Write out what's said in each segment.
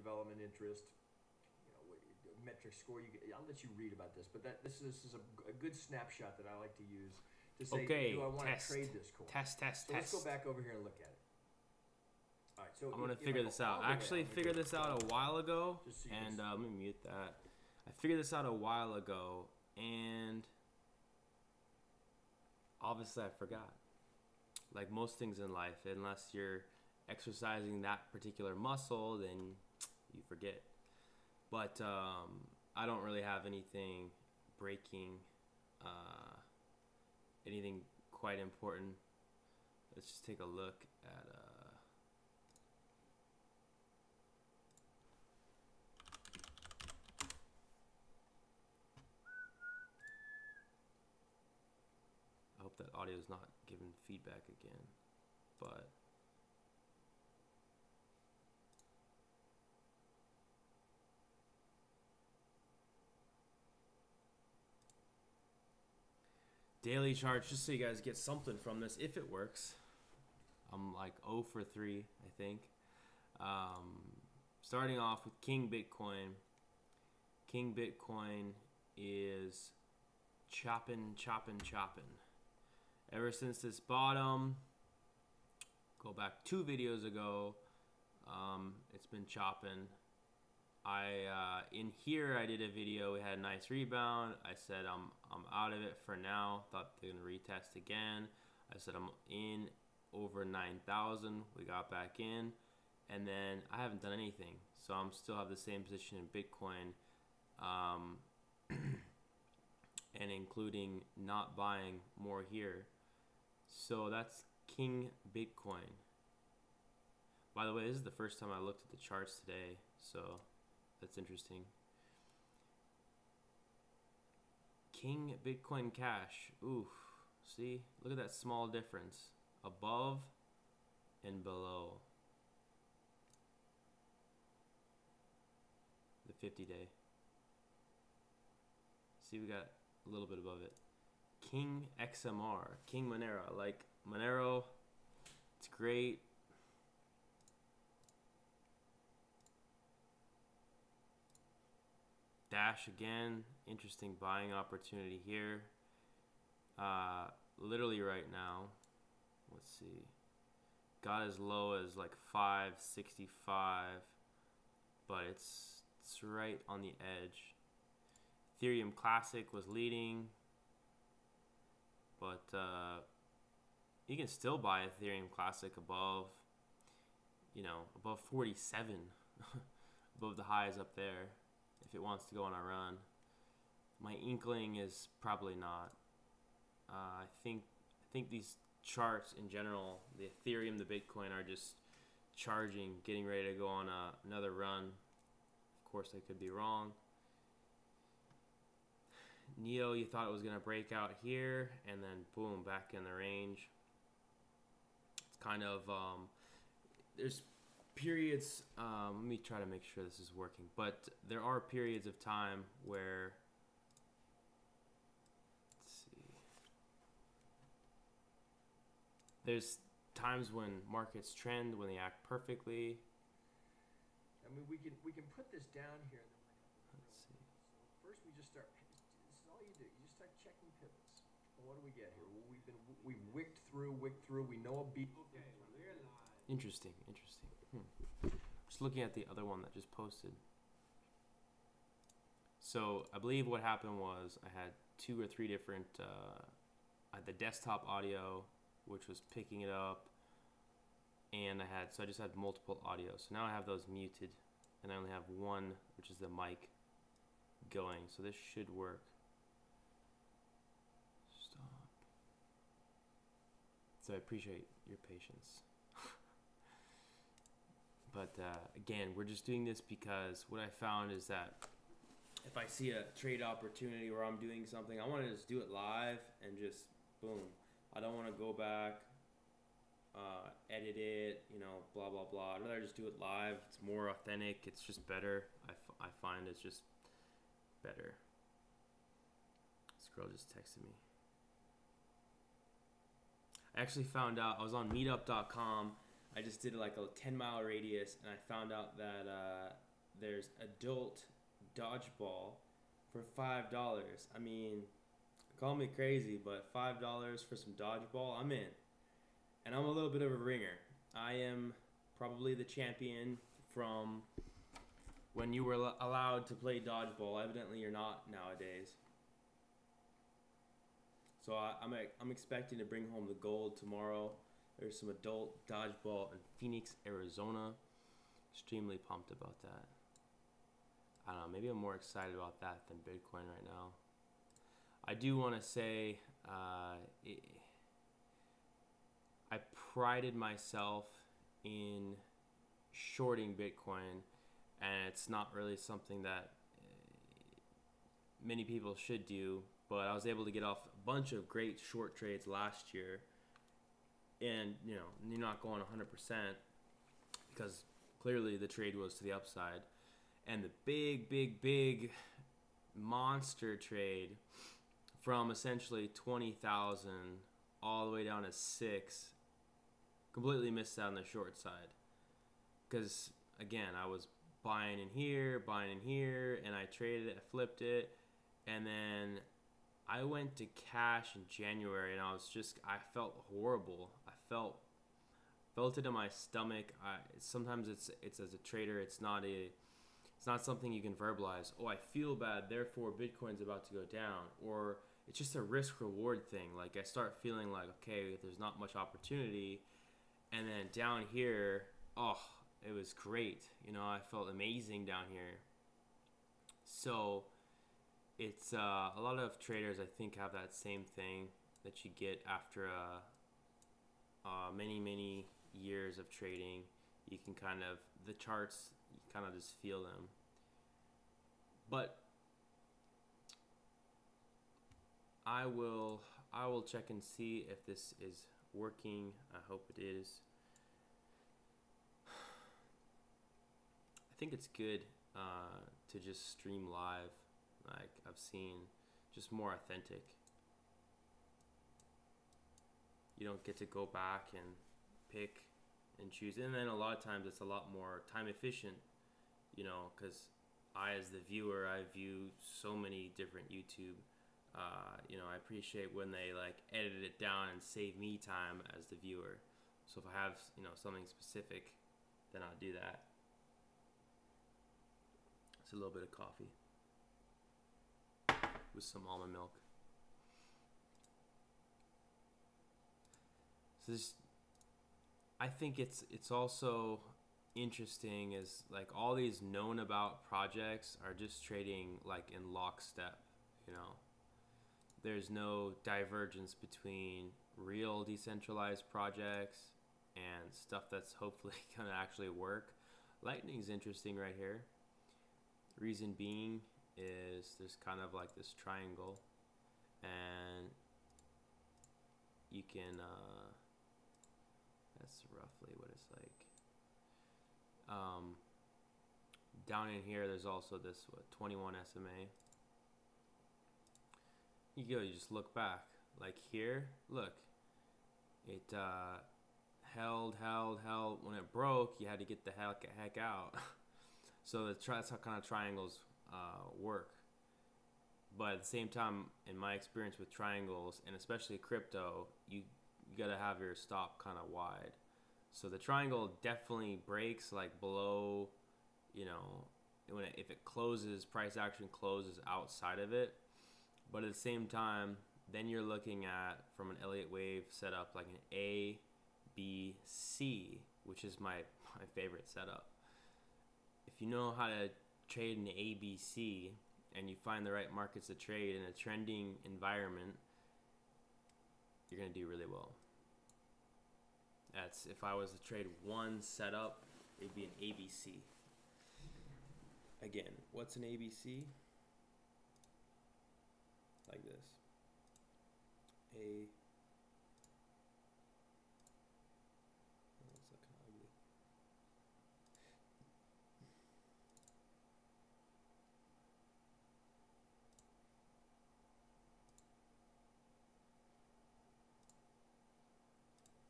development interest, metric score. I'll let you read about this, but this is a good snapshot that I like to use to say, okay, do I want test, to trade this coin? Test. So let's go back over here and look at it. All right, so I'm gonna figure this out. I actually figured this out a while ago, and let me mute that. I figured this out a while ago, and obviously I forgot. Like most things in life, unless you're exercising that particular muscle, then you forget. But I don't really have anything breaking, anything quite important. Let's just take a look at I hope that audio is not giving feedback again, but daily charts, just so you guys get something from this, if it works. I'm like 0 for 3, I think. Starting off with King Bitcoin. King Bitcoin is chopping. Ever since this bottom, go back 2 videos ago, it's been chopping. In here I did a video. We had a nice rebound. I said I'm out of it for now. Thought they're gonna retest again. I said I'm in over 9,000. We got back in, and then I haven't done anything. So I'm still have the same position in Bitcoin, and including not buying more here. So that's King Bitcoin. By the way, this is the first time I looked at the charts today, so that's interesting. King Bitcoin Cash. Oof. See? Look at that small difference. Above and below. The 50-day. See, we got a little bit above it. King XMR. King Monero. Like Monero, it's great. Dash again, interesting buying opportunity here. Literally right now, let's see, got as low as like 565, but it's right on the edge. Ethereum Classic was leading, but you can still buy Ethereum Classic above, above 47, above the highs up there, if it wants to go on a run. My inkling is probably not. I think these charts in general, the Ethereum, the Bitcoin, are just charging, getting ready to go on another run. Of course, I could be wrong. Neo, you thought it was going to break out here, and then boom, back in the range. It's kind of, there's periods, let me try to make sure this is working, but there are periods of time where, let's see, there's times when markets trend, when they act perfectly. I mean, we can put this down here. Let's see. So first we just start, this is all you do, you just start checking pivots. Well, what do we get here? Well, we wicked through, we know a beat. Okay, we're live. Interesting. Just looking at the other one that just posted. So I believe what happened was I had 2 or 3 different, I had the desktop audio, which was picking it up, and I just had multiple audio. So now I have those muted, and I only have one, which is the mic, going. So this should work. Stop. So I appreciate your patience. But again, we're just doing this because what I found is that if I see a trade opportunity where I'm doing something, I want to just do it live and just boom. I don't want to go back, edit it, blah, blah, blah. I'd rather just do it live. It's more authentic. It's just better. I find it's just better. This girl just texted me. I actually found out, I was on meetup.com. I just did like a 10-mile radius, and I found out that there's adult dodgeball for $5. I mean, call me crazy, but $5 for some dodgeball, I'm in. And I'm a little bit of a ringer. I am probably the champion from when you were allowed to play dodgeball. Evidently, you're not nowadays. So I'm expecting to bring home the gold tomorrow. There's some adult dodgeball in Phoenix, Arizona. Extremely pumped about that. I don't know, maybe I'm more excited about that than Bitcoin right now. I do want to say I prided myself in shorting Bitcoin, and it's not really something that many people should do, but I was able to get off a bunch of great short trades last year, and you're not going 100% because clearly the trade was to the upside. And the big monster trade from essentially 20,000 all the way down to 6 completely missed out on the short side. Because, again, I was buying in here, and I traded it, I flipped it, and then I went to cash in January, and I felt horrible. I felt it in my stomach. Sometimes it's as a trader, it's not something you can verbalize. Oh, I feel bad, therefore Bitcoin's about to go down. Or it's just a risk-reward thing. Like, I start feeling like, okay, there's not much opportunity. And then down here, oh, it was great. I felt amazing down here. So it's a lot of traders, I think, have that same thing that you get after many years of trading. You can the charts, you kind of just feel them. But I will check and see if this is working. I hope it is. I think it's good to just stream live, like I've seen, just more authentic. You don't get to go back and pick and choose, and then a lot of times it's a lot more time efficient, because I, as the viewer, I view so many different YouTube. I appreciate when they edit it down and save me time as the viewer. So if I have something specific, then I'll do that. It's a little bit of coffee with some almond milk. So I think it's also interesting is all these known about projects are just trading in lockstep. There's no divergence between real decentralized projects and stuff that's hopefully gonna actually work. Lightning's interesting right here. Reason being is there's kind of this triangle, and you can that's roughly what it's like. Down in here there's also this 21 SMA. You just look back. Here, look, it held. When it broke, you had to get the heck out. So that's how kind of triangles work. But at the same time, in my experience with triangles, and especially crypto, you gotta have your stop kind of wide. So the triangle definitely breaks below, if it closes, price action closes outside of it. But at the same time, then you're looking at, from an Elliott wave setup, an A, B, C, which is my favorite setup. If you know how to trade an A, B, C, and you find the right markets to trade in a trending environment, you're going to do really well. If I was to trade one setup, it'd be an ABC. Again, what's an ABC? Like this. That's looking ugly.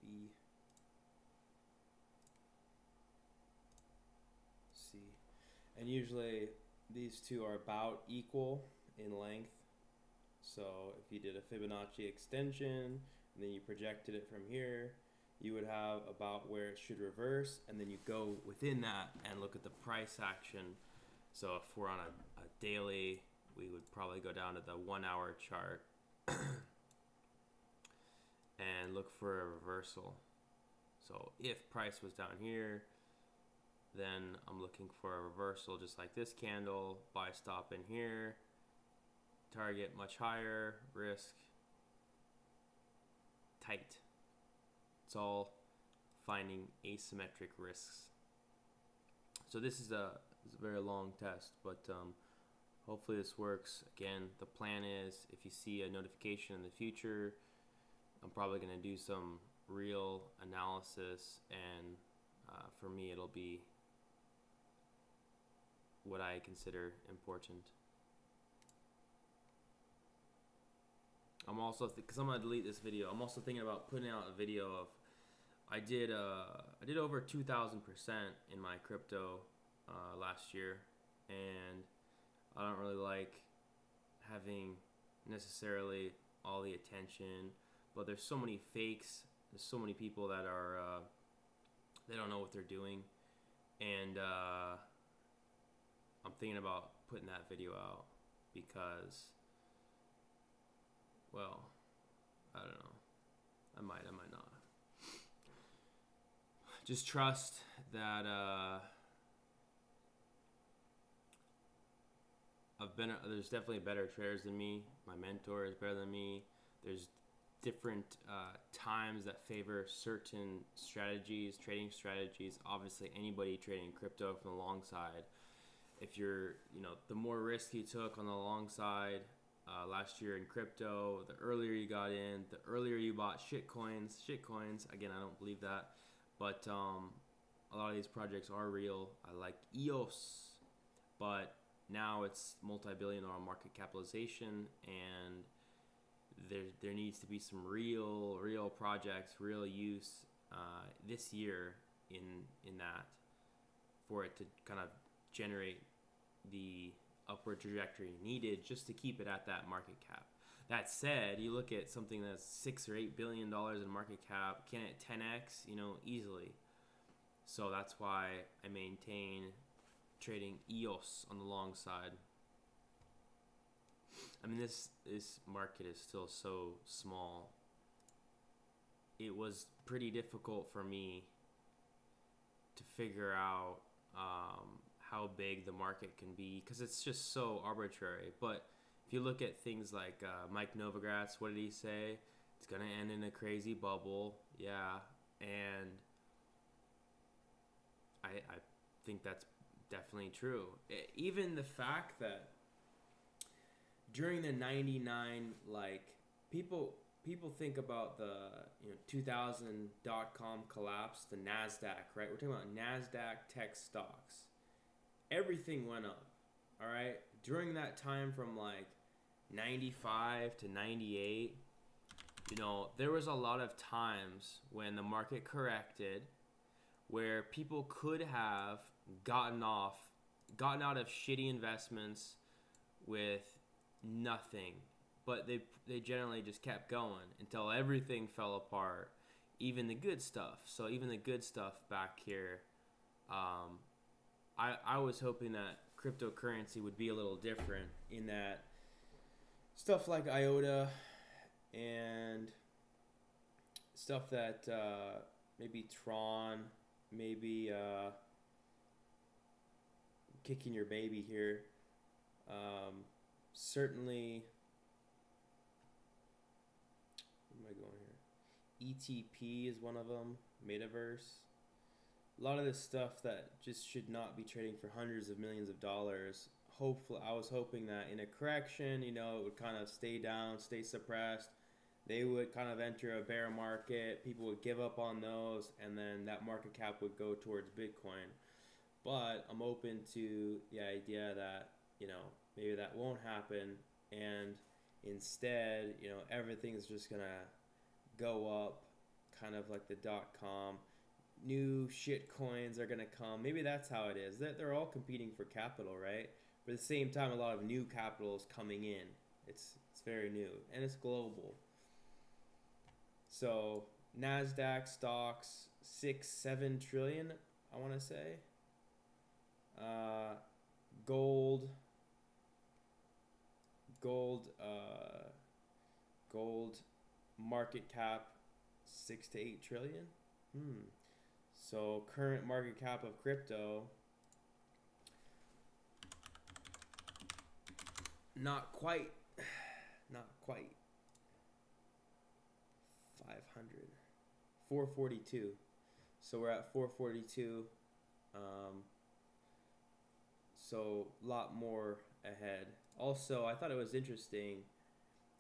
B, C. And usually these two are about equal in length. So if you did a Fibonacci extension and then you projected it from here, you would have about where it should reverse, and then you go within that and look at the price action. So if we're on a daily, we would probably go down to the 1 hour chart and look for a reversal. So if price was down here, then I'm looking for a reversal just like this candle, buy stop in here, target much higher, risk tight. It's all finding asymmetric risks. So this is a very long test, but hopefully this works. Again, the plan is if you see a notification in the future, I'm probably going to do some real analysis, and for me it'll be what I consider important. I'm also, because I'm going to delete this video, I'm also thinking about putting out a video of, I did over 2,000% in my crypto last year, and I don't really like having necessarily all the attention, but there's so many fakes, there's so many people that are, they don't know what they're doing, and I'm thinking about putting that video out because, well, I don't know, I might not. Just trust that there's definitely better traders than me. My mentor is better than me. There's different times that favor certain strategies, trading strategies. Obviously, anybody trading crypto from the long side, if you're, the more risk you took on the long side last year in crypto, the earlier you got in, the earlier you bought shitcoins. Again, I don't believe that, but a lot of these projects are real. I like EOS, but now it's multi-billion-dollar market capitalization, and there needs to be some real projects, real use this year in that, for it to kind of generate the upward trajectory needed just to keep it at that market cap. That said, you look at something that's $6 or $8 billion in market cap, can it 10x? Easily. So that's why I maintain trading EOS on the long side. I mean, this market is still so small. It was pretty difficult for me to figure out how big the market can be, because it's just so arbitrary. But if you look at things like Mike Novogratz, what did he say? It's going to end in a crazy bubble. Yeah, and I think that's definitely true. Even the fact that during the 99, people think about the 2000 .com collapse, the NASDAQ, right? We're talking about NASDAQ tech stocks. Everything went up, all right? During that time from 95 to 98, there was a lot of times when the market corrected where people could have gotten out of shitty investments with nothing, but they generally just kept going until everything fell apart, even the good stuff. So even the good stuff back here, I was hoping that cryptocurrency would be a little different, in that stuff like IOTA and stuff that maybe Tron, maybe kicking your baby here, certainly, where am I going here? ETP is one of them, Metaverse. A lot of this stuff that just should not be trading for hundreds of millions of dollars. Hopefully, I was hoping that in a correction, it would kind of stay down, stay suppressed. They would kind of enter a bear market. People would give up on those, and then that market cap would go towards Bitcoin. But I'm open to the idea that, maybe that won't happen, and instead, everything's just gonna go up, kind of like the .com. new shit coins are gonna come. Maybe that's how it is. They're all competing for capital, right? But at the same time, a lot of new capital is coming in. It's very new and it's global. So Nasdaq stocks 6-7 trillion, I want to say. Gold, gold, uh, gold market cap 6 to 8 trillion. So current market cap of crypto, not quite, not quite 500, 442. So we're at 442. So a lot more ahead. Also, I thought it was interesting.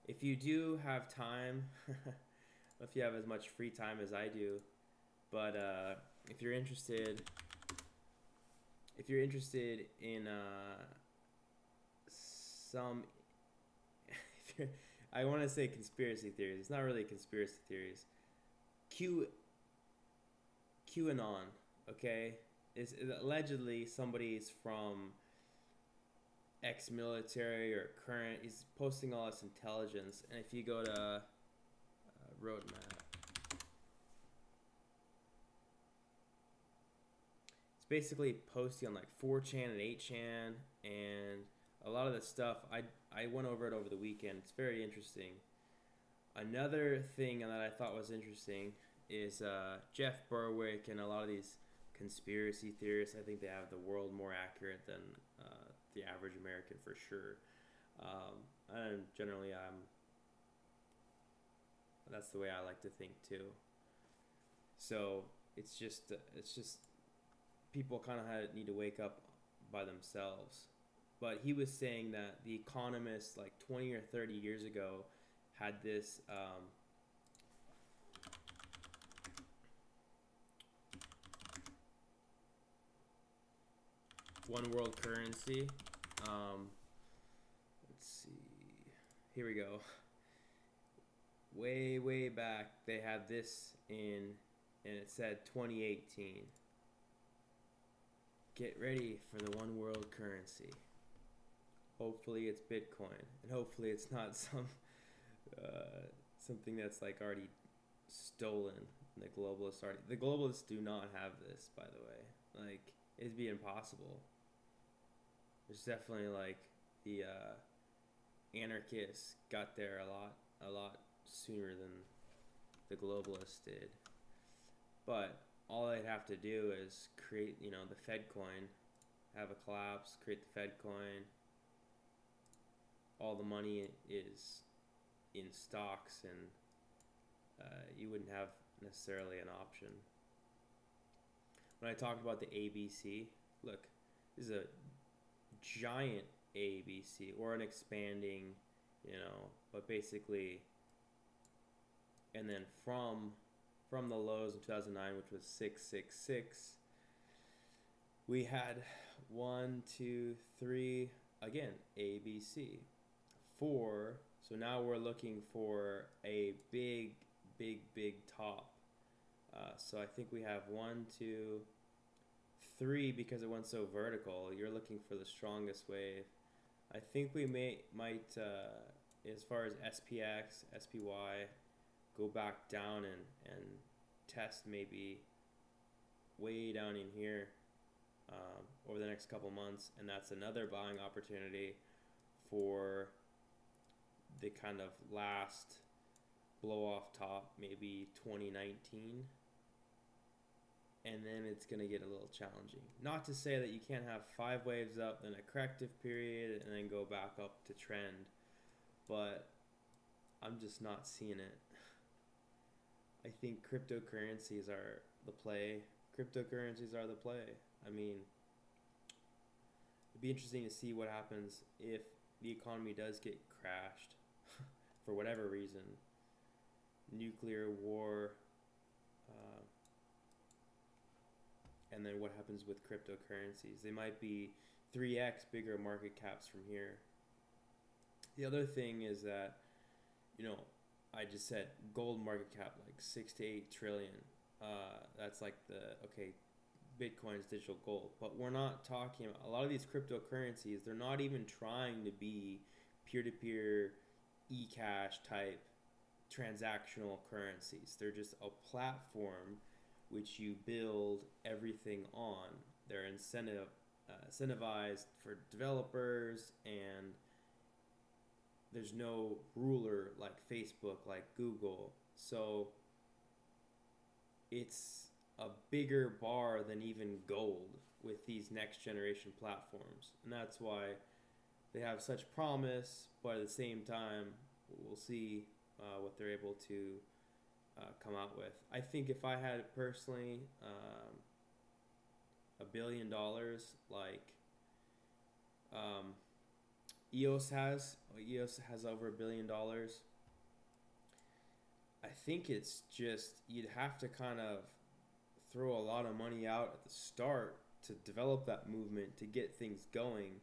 If you do have time, if you have as much free time as I do, but if you're interested, in some, if you're, I want to say conspiracy theories. It's not really conspiracy theories. QAnon, okay, is allegedly somebody's from ex-military or current. He's posting all this intelligence, and if you go to roadmap, it's basically posting on like 4chan and 8chan, and a lot of the stuff I went over it over the weekend. It's very interesting. Another thing that I thought was interesting is Jeff Berwick and a lot of these conspiracy theorists. I think they have the world more accurate than the average American for sure. And generally, that's the way I like to think too. So it's just people kind of need to wake up by themselves. But he was saying that the economists like 20 or 30 years ago had this one world currency. Let's see. Here we go. Way back, they had this in, and it said 2018. Get ready for the one world currency. Hopefully it's Bitcoin, and hopefully it's not something that's like already stolen. The globalists do not have this, by the way. Like, it'd be impossible. There's definitely like the anarchists got there a lot sooner than the globalists did. But all they'd have to do is create, the Fed coin, have a collapse, create the Fed coin. All the money is in stocks, and you wouldn't have necessarily an option. When I talked about the ABC, look, this is a giant ABC, or an expanding, but basically, and then from the lows in 2009, which was 666, we had 1, 2, 3, again, ABC, 4. So now we're looking for a big top. So I think we have 1, 2, 3, because it went so vertical. You're looking for the strongest wave. I think we might as far as SPX, SPY, go back down and test maybe way down in here over the next couple months, and that's another buying opportunity for the kind of last blow off top, maybe 2019. And then it's going to get a little challenging. Not to say that you can't have 5 waves up, then a corrective period, and then go back up to trend. But I'm just not seeing it. I think cryptocurrencies are the play. I mean, it'd be interesting to see what happens if the economy does get crashed for whatever reason. Nuclear war. And then what happens with cryptocurrencies? They might be 3x bigger market caps from here. The other thing is that, I just said gold market cap like 6 to 8 trillion. that's like Bitcoin's digital gold. But we're not talking about a lot of these cryptocurrencies. They're not even trying to be peer-to-peer e-cash type transactional currencies. They're just a platform which you build everything on. They're incentivized for developers, and there's no ruler like Facebook, like Google. So it's a bigger bar than even gold with these next generation platforms. And that's why they have such promise, but at the same time, we'll see what they're able to come out with. I think if I had personally $1 billion, like EOS has over $1 billion. I think it's just you'd have to kind of throw a lot of money out at the start to develop that movement to get things going,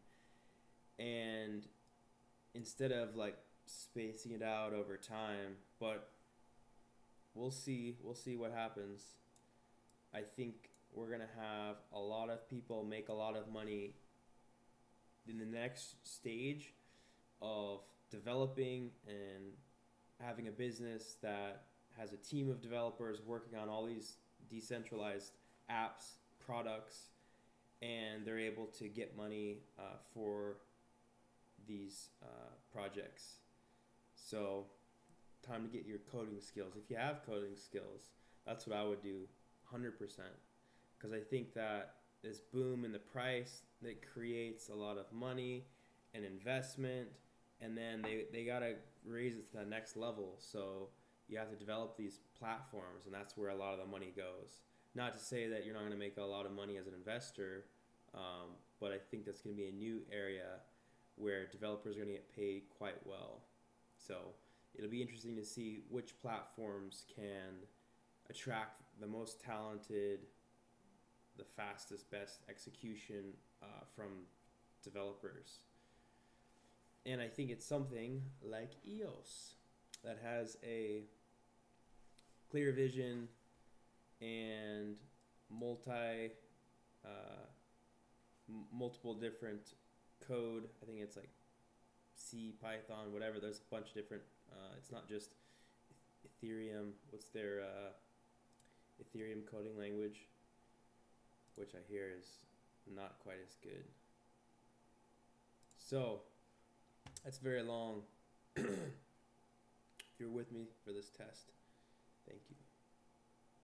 and instead of like spacing it out over time. But we'll see what happens. I think we're gonna have a lot of people make a lot of money in the next stage of developing and having a business that has a team of developers working on all these decentralized apps, products, and they're able to get money for these projects. So time to get your coding skills. If you have coding skills, that's what I would do 100%, because I think that this boom in the price that creates a lot of money and investment, and then they got to raise it to the next level. So you have to develop these platforms, and that's where a lot of the money goes. Not to say that you're not going to make a lot of money as an investor, but I think that's going to be a new area where developers are going to get paid quite well. So it'll be interesting to see which platforms can attract the most talented, the fastest, best execution from developers. And I think it's something like EOS that has a clear vision and multiple different code. I think it's like C, Python, whatever. There's a bunch of different. It's not just Ethereum. What's their Ethereum coding language? Which I hear is not quite as good. So that's very long. If you're with me for this test, thank you.